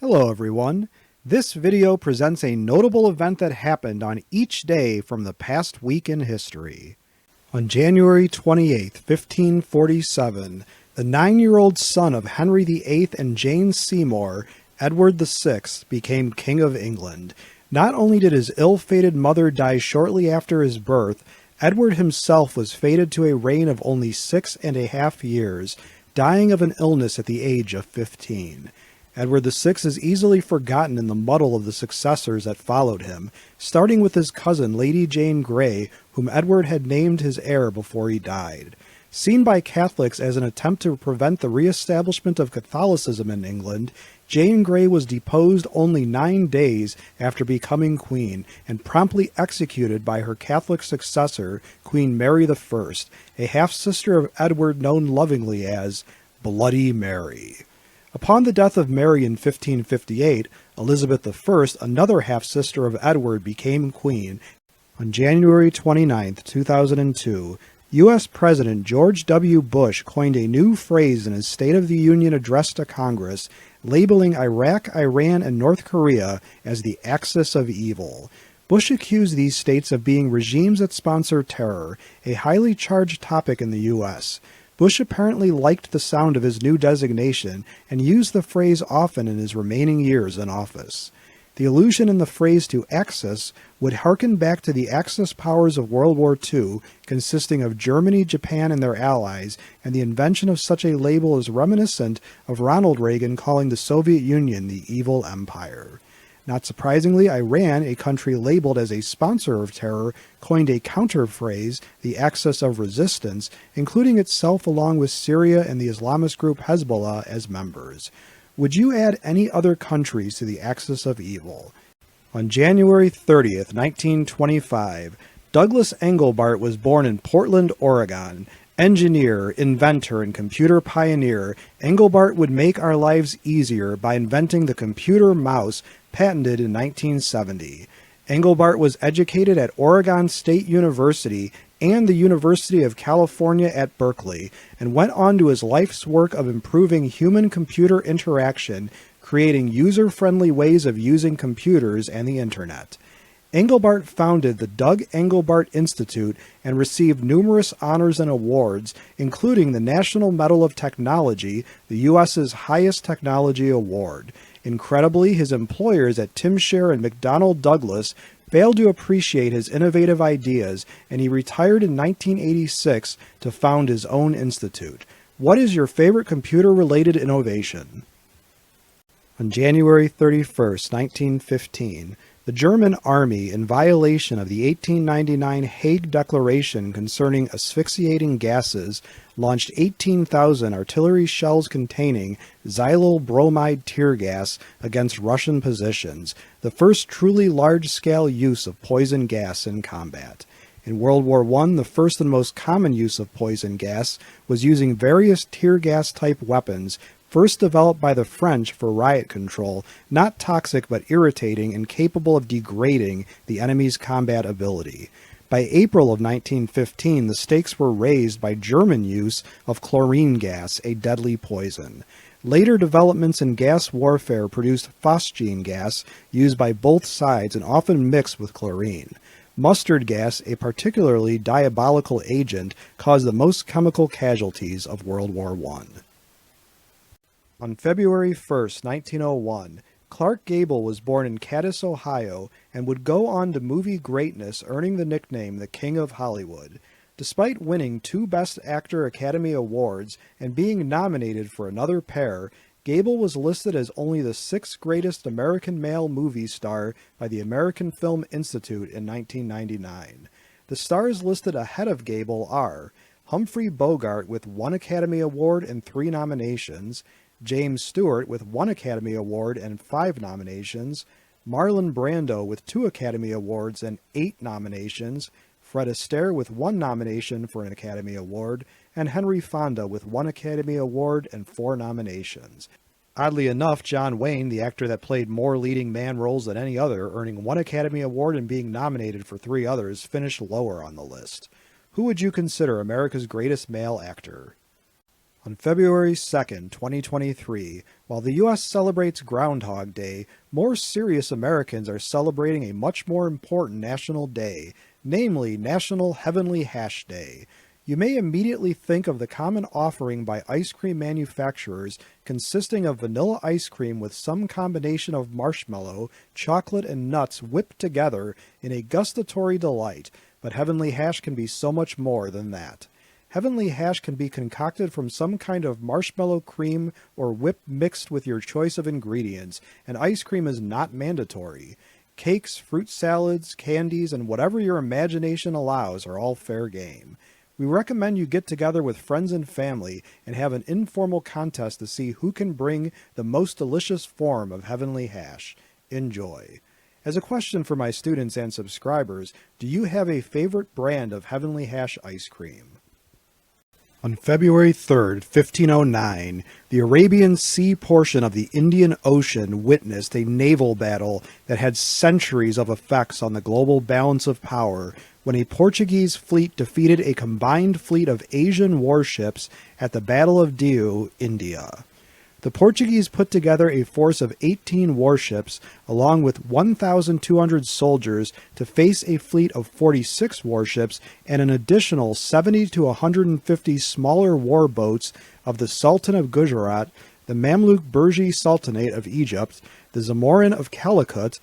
Hello everyone. This video presents a notable event that happened on each day from the past week in history. On January 28, 1547, the 9-year-old son of Henry VIII and Jane Seymour, Edward VI, became King of England. Not only did his ill-fated mother die shortly after his birth, Edward himself was fated to a reign of only 6.5 years, dying of an illness at the age of 15. Edward VI is easily forgotten in the muddle of the successors that followed him, starting with his cousin Lady Jane Grey, whom Edward had named his heir before he died. Seen by Catholics as an attempt to prevent the re-establishment of Catholicism in England, Jane Grey was deposed only 9 days after becoming queen and promptly executed by her Catholic successor, Queen Mary I, a half-sister of Edward known lovingly as Bloody Mary. Upon the death of Mary in 1558, Elizabeth I, another half-sister of Edward, became queen. On January 29, 2002, U.S. President George W. Bush coined a new phrase in his State of the Union address to Congress, labeling Iraq, Iran, and North Korea as the axis of evil. Bush accused these states of being regimes that sponsor terror, a highly charged topic in the U.S. Bush apparently liked the sound of his new designation and used the phrase often in his remaining years in office. The allusion in the phrase to Axis would harken back to the Axis powers of World War II, consisting of Germany, Japan, and their allies, and the invention of such a label is reminiscent of Ronald Reagan calling the Soviet Union the evil empire. Not surprisingly, Iran, a country labeled as a sponsor of terror, coined a counter-phrase, the Axis of Resistance, including itself along with Syria and the Islamist group Hezbollah as members. Would you add any other countries to the Axis of Evil? On January 30th, 1925, Douglas Engelbart was born in Portland, Oregon. Engineer, inventor, and computer pioneer, Engelbart would make our lives easier by inventing the computer mouse, patented in 1970. Engelbart was educated at Oregon State University and the University of California at Berkeley, and went on to his life's work of improving human-computer interaction, creating user-friendly ways of using computers and the Internet. Engelbart founded the Doug Engelbart Institute and received numerous honors and awards, including the National Medal of Technology, the U.S.'s highest technology award. Incredibly, his employers at Timshare and McDonnell Douglas failed to appreciate his innovative ideas, and he retired in 1986 to found his own institute. What is your favorite computer-related innovation? On January 31st, 1915, the German army, in violation of the 1899 Hague Declaration concerning asphyxiating gases, launched 18,000 artillery shells containing xylyl bromide tear gas against Russian positions, the first truly large-scale use of poison gas in combat. In World War I, the first and most common use of poison gas was using various tear gas-type weapons, first developed by the French for riot control, not toxic but irritating and capable of degrading the enemy's combat ability. By April of 1915, the stakes were raised by German use of chlorine gas, a deadly poison. Later developments in gas warfare produced phosgene gas, used by both sides and often mixed with chlorine. Mustard gas, a particularly diabolical agent, caused the most chemical casualties of World War I. On February 1st, 1901, Clark Gable was born in Cadiz, Ohio, and would go on to movie greatness, earning the nickname the King of Hollywood. Despite winning 2 Best Actor Academy Awards and being nominated for another pair, Gable was listed as only the 6th greatest American male movie star by the American Film Institute in 1999. The stars listed ahead of Gable are Humphrey Bogart with 1 Academy Award and 3 nominations, James Stewart with 1 Academy Award and 5 nominations, Marlon Brando with 2 Academy Awards and 8 nominations, Fred Astaire with 1 nomination for an Academy Award, and Henry Fonda with 1 Academy Award and 4 nominations. Oddly enough, John Wayne, the actor that played more leading man roles than any other, earning 1 Academy Award and being nominated for 3 others, finished lower on the list. Who would you consider America's greatest male actor? On February 2nd, 2023, while the U.S. celebrates Groundhog Day, more serious Americans are celebrating a much more important national day, namely National Heavenly Hash Day. You may immediately think of the common offering by ice cream manufacturers consisting of vanilla ice cream with some combination of marshmallow, chocolate, and nuts whipped together in a gustatory delight, but Heavenly Hash can be so much more than that. Heavenly Hash can be concocted from some kind of marshmallow cream or whip mixed with your choice of ingredients, and ice cream is not mandatory. Cakes, fruit salads, candies, and whatever your imagination allows are all fair game. We recommend you get together with friends and family and have an informal contest to see who can bring the most delicious form of Heavenly Hash. Enjoy. As a question for my students and subscribers, do you have a favorite brand of Heavenly Hash ice cream? On February 3rd, 1509, the Arabian Sea portion of the Indian Ocean witnessed a naval battle that had centuries of effects on the global balance of power when a Portuguese fleet defeated a combined fleet of Asian warships at the Battle of Diu, India. The Portuguese put together a force of 18 warships along with 1,200 soldiers to face a fleet of 46 warships and an additional 70 to 150 smaller warboats of the Sultan of Gujarat, the Mamluk Burji Sultanate of Egypt, the Zamorin of Calicut,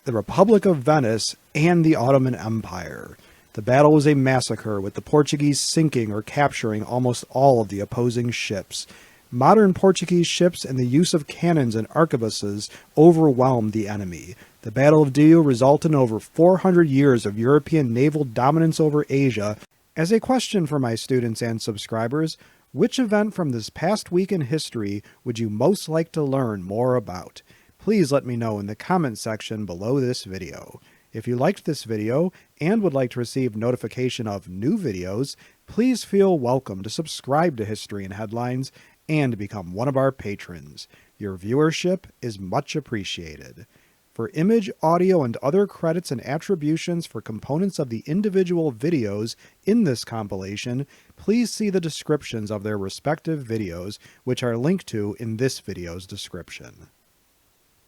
the Republic of Venice, and the Ottoman Empire. The battle was a massacre, with the Portuguese sinking or capturing almost all of the opposing ships. Modern Portuguese ships and the use of cannons and arquebuses overwhelmed the enemy. The Battle of Diu resulted in over 400 years of European naval dominance over Asia. As a question for my students and subscribers, which event from this past week in history would you most like to learn more about? Please let me know in the comment section below this video. If you liked this video and would like to receive notification of new videos, please feel welcome to subscribe to History and Headlines and become one of our patrons. Your viewership is much appreciated. For image, audio, and other credits and attributions for components of the individual videos in this compilation, please see the descriptions of their respective videos, which are linked to in this video's description.